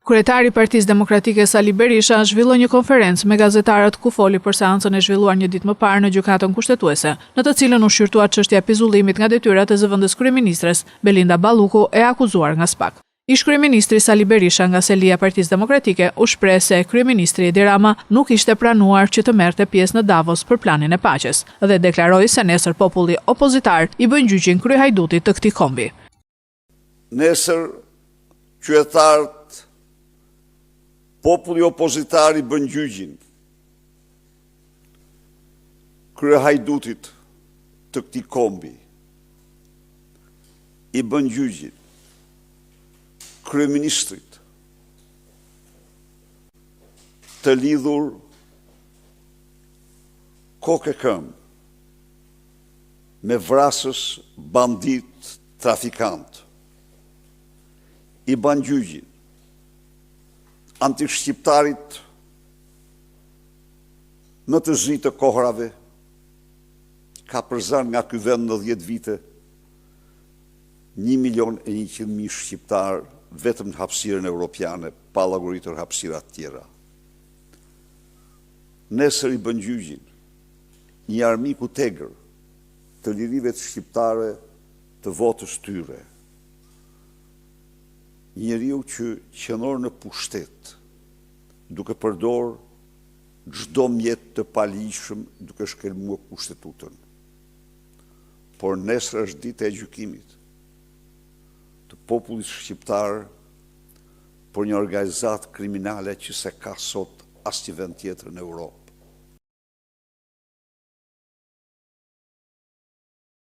Kryetari i Partisë Demokratike Sali Berisha zhvilloi një konferencë me gazetarët ku foli për seancën e zhvilluar një ditë më parë në gjykatën kushtetuese, në të cilën u shqyrtua çështja e pizullimit nga detyrat e zëvendës kryeministres Belinda Balluku e akuzuar nga SPAK. Ish kryeministri Sali Berisha nga selia e Partisë Demokratike u shpreh se kryeministri Edi Rama nuk ishte pranuar që të merrte pjesë në Davos për planin e paqes dhe deklaroi se nesër populli opozitar i bën gjyqin kryehajdutit të këtij kombi. Nesër qytetarët populli opozitar i bën gjyqin kryehajdutit të këtij kombi, i bën gjyqin kryeministrit të lidhur kokë e këmbë me vrasës, bandit, trafikant, i bën gjyqin antishqiptarit në të zi të kohrave, ka përzën nga ky vend në 10 vite 1.100.000 shqiptar vetëm në hapësirën europiane, pa llogaritur hapësirat tjera. Nesër i bën gjyqin një armiku tegër të lirive të shqiptare të votës tyre. Njeriu që qëndron në pushtet, duke përdor çdo mjet të paligjshëm duke shkelmuar kushtetutën. Por nesër është dita e gjykimit të popullit shqiptar për një organizatë kriminale që se ka sot asnjë vend tjetër në Europë.